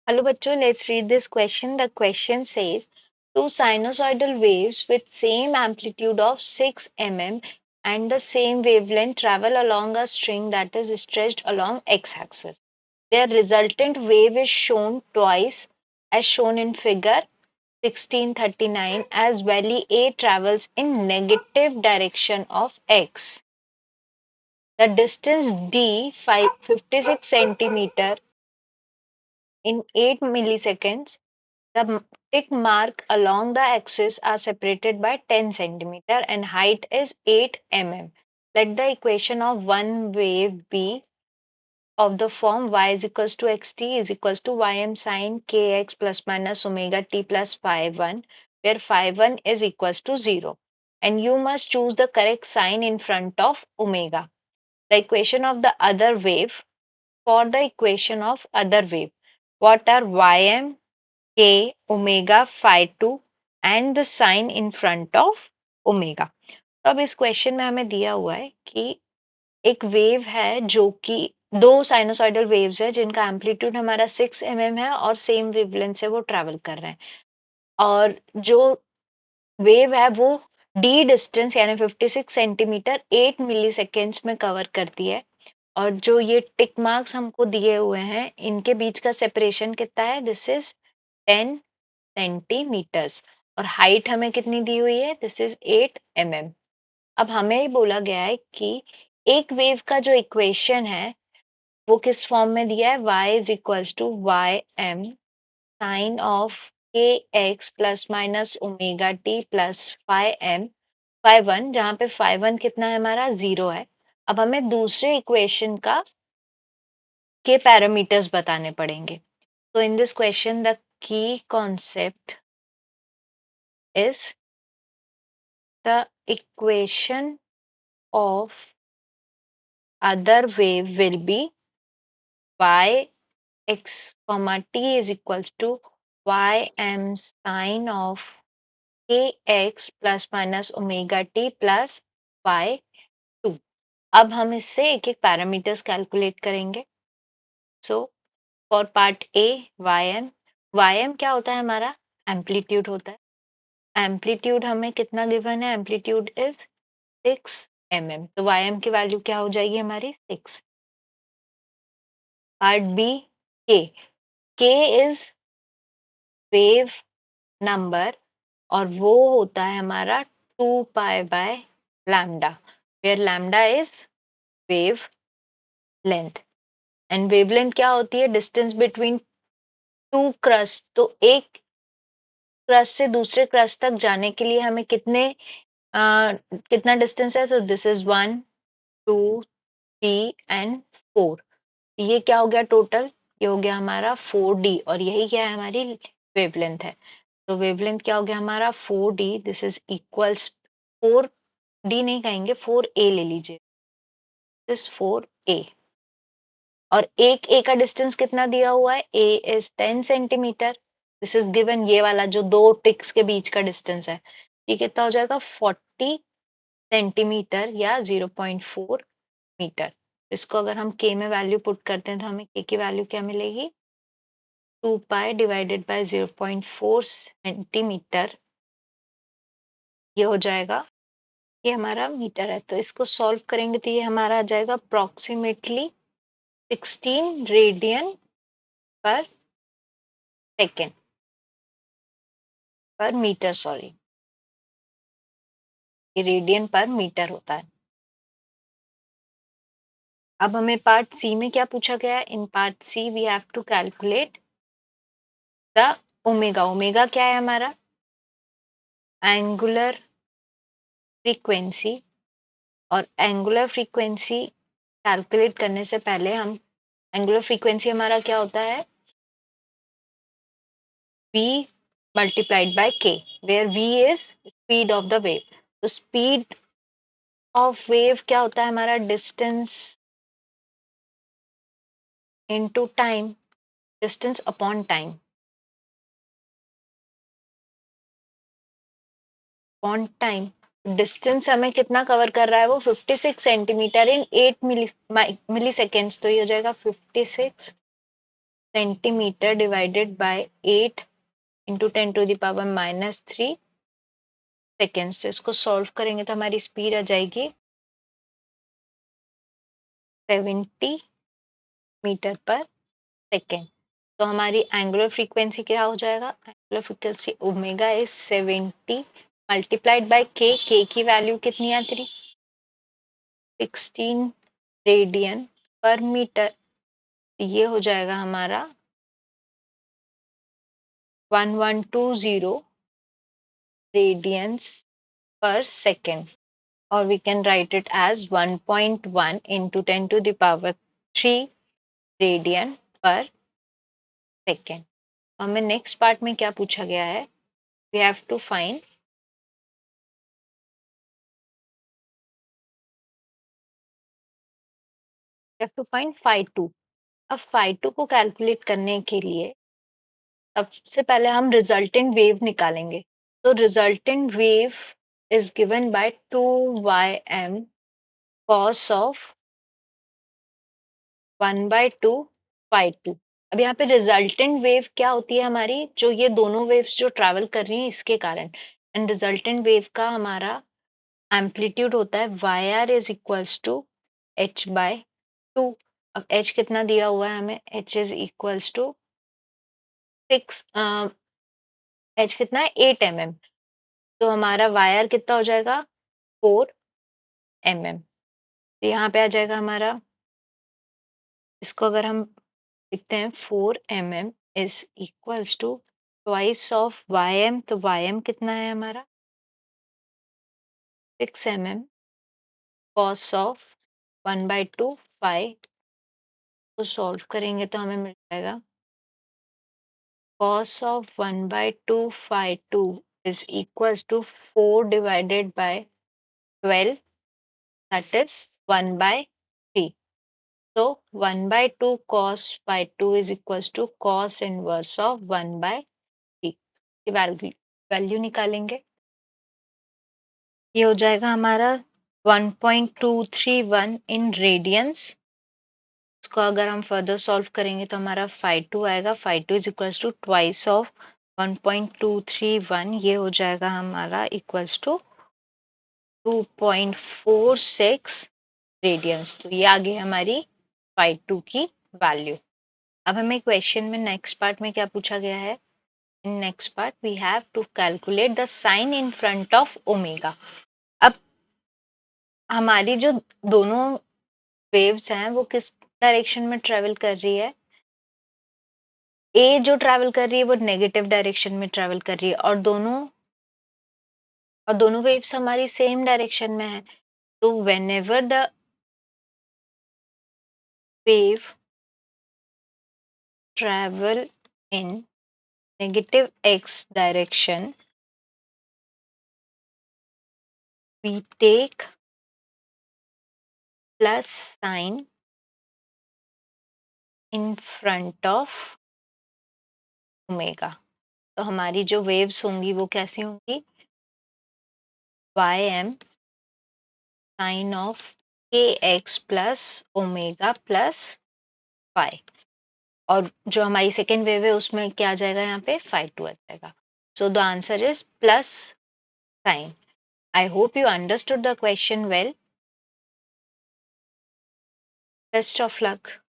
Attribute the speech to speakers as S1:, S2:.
S1: Hello bachcho, let's read this question. The question says two sinusoidal waves with same amplitude of 6 mm and the same wavelength travel along a string that is stretched along x-axis. Their resultant wave is shown twice as shown in figure 1639 as valley A travels in negative direction of x. The distance d 56 centimeter in 8 milliseconds. The tick mark along the axis are separated by 10 centimeter and height is 8 mm. Let the equation of one wave be of the form y is equals to xt is equals to ym sine kx plus minus omega t plus phi 1, where phi 1 is equals to 0. And you must choose the correct sign in front of omega. The equation of the other wave. For the equation of other wave, what are ym, k, omega, phi 2 and the sign in front of omega. तो अब इस question में हमें दिया हुआ है कि एक वेव है जो कि दो साइनोसॉइडल वेव्स है जिनका एम्पलीट्यूड हमारा 6 है और सेम वेवलेंथ से वो ट्रैवल कर रहे हैं और जो वेव है वो डी डिस्टेंस यानी 56 सेंटीमीटर 8 मिली सेकेंड्स में कवर करती है और जो ये टिक मार्क्स हमको दिए हुए हैं इनके बीच का सेपरेशन कितना है, दिस इज 10 सेंटीमीटर्स और हाइट हमें कितनी दी हुई है, दिस इज 8 mm। अब हमें बोला गया है कि एक वेव का जो इक्वेशन है वो किस फॉर्म में दिया है, y is equals to y m sine of k x plus minus omega t plus phi one, जहाँ पे फाई वन कितना है हमारा 0 है। अब हमें दूसरे इक्वेशन का के पैरामीटर्स बताने पड़ेंगे। So in this question, the key concept is the equation of other wave will be y x comma t is equals to y m sine of kx plus minus omega t plus phi 2। अब हम इससे एक एक parameters calculate करेंगे। So for part A Y M क्या होता है हमारा, एम्पलीट्यूड होता है। एम्पलीट्यूड हमें कितना गिवन है, एम्पलीट्यूड इज 6 mm, तो ym की वैल्यू क्या हो जाएगी हमारी 6। पार्ट बी के, के इज वेव नंबर और वो होता है हमारा 2 pi by lambda, where lambda is wavelength and wavelength क्या होती है, डिस्टेंस बिटवीन टू क्रस्ट। तो एक क्रस्ट से दूसरे क्रस्ट तक जाने के लिए हमें कितना डिस्टेंस है, तो दिस इज 1 2 3 एंड 4। ये क्या हो गया टोटल, ये हो गया हमारा 4D और यही क्या है हमारी वेवलेंथ है। तो वेवलेंथ क्या हो गया हमारा 4D, this is equals 4D नहीं कहेंगे 4A ले लीजिए, दिस 4A। और एक ए का डिस्टेंस कितना दिया हुआ है, a is 10 centimetre, this is given, ये वाला जो दो टिक्स के बीच का डिस्टेंस है ये कितना हो जाएगा 40 सेंटीमीटर या 0.4 मीटर। इसको अगर हम के में वैल्यू पुट करते हैं तो हमें के की वैल्यू क्या मिलेगी, 2 पाई डिवाइडेड बाय 0.4 सेंटीमीटर, ये हो जाएगा, ये हमारा मीटर है। तो इसको सॉल्व करेंगे तो ये हमारा आ जाएगा अप्रोक्सीमेटली 16 रेडियन पर सेकेंड पर मीटर, सॉरी ये रेडियन पर मीटर होता है। अब हमें पार्ट सी में क्या पूछा गया है, in part C we have to calculate the omega. Omega क्या है हमारा, एंगुलर फ्रीक्वेंसी, और एंगुलर फ्रीक्वेंसी कैलकुलेट करने से पहले हम, एंगुलर फ्रीक्वेंसी हमारा क्या होता है, v multiplied by k, where v is speed of the wave। तो स्पीड ऑफ वेव क्या होता है हमारा, distance into time, distance upon time, upon time. Distance हमें कितना कवर कर रहा है, वो 56 सेंटीमीटर इन 8 मिली सेकेंड्स, तो ये हो जाएगा 56 centimetre divided by 8 into 10⁻³ seconds. तो इसको सॉल्व करेंगे तो हमारी स्पीड आ जाएगी 70 मीटर पर सेकेंड। तो हमारी एंगुलर फ्रीक्वेंसी क्या हो जाएगा? Angular frequency omega is 70 multiplied by के की वैल्यू कितनी आती रही? 16 रेडियन पर मीटर। ये हो जाएगा हमारा 1120 रेडियंस पर सेकेंड, और we can write it as 1.1 into 10⁻³ radian पर सेकेंड। हमें नेक्स्ट पार्ट में क्या पूछा गया है? We have to find phi 2। अब phi 2 को कैलकुलेट करने के लिए सबसे पहले हम रिजल्टेंट वेव निकालेंगे। तो resultant wave is given by 2ym cos of 1/2 phi 2। अब यहाँ पे रिजल्टेंट वेव क्या होती है हमारी? जो ये दोनों वेव्स जो ट्रैवल कर रही हैं इसके कारण। एंड रिजल्टेंट वेव का हमारा एम्पलीट्यूड होता है yr is equals to h/2। अब h कितना दिया हुआ है हमें? h is equals to 6, h कितना है? 8 mm। तो हमारा yr कितना हो जाएगा? 4 mm। तो यहाँ पे आ जाएगा हमारा, इसको अगर हम लिखते हैं 4 mm is equals to twice of ym। तो ym कितना है हमारा? 6 mm cos ऑफ 1/2 phi। को सॉल्व करेंगे तो हमें मिल जाएगा cos of 1/2 phi 2 is equals to 4 divided by 12, that is 1/3। So 1/2 cos phi 2 is equals to cos inverse of 1/3 की वैल्यू निकालेंगे। ये हो जाएगा हमारा 1.231 इन रेडियंस। इसको अगर हम फर्दर सॉल्व करेंगे तो हमारा phi 2 आएगा। phi 2 is equals to twice of 1.231। ये हो जाएगा हमारा इक्वल्स टू 2.46 रेडियंस। तो ये आ गई हमारी phi 2 की वैल्यू। अब हमें क्वेश्चन में नेक्स्ट पार्ट में क्या पूछा गया है? In next part we have to calculate the sign in front of omega. अब हमारी जो दोनों वेव्स हैं वो किस डायरेक्शन में ट्रेवल कर रही है? ए जो ट्रैवल कर रही है वो नेगेटिव डायरेक्शन में ट्रैवल कर रही है, और दोनों वेव्स हमारी सेम डायरेक्शन में है। तो whenever the wave travel in negative x direction, we take plus sign in front of omega. तो हमारी जो वेव्स होंगी वो कैसी होंगी? ym sign of kx plus omega plus phi. और जो हमारी सेकेंड वेव है उसमें क्या आ जाएगा? यहाँ पे phi 2 आ जाएगा। So the answer is plus sign. I hope you understood the question well. Best of luck.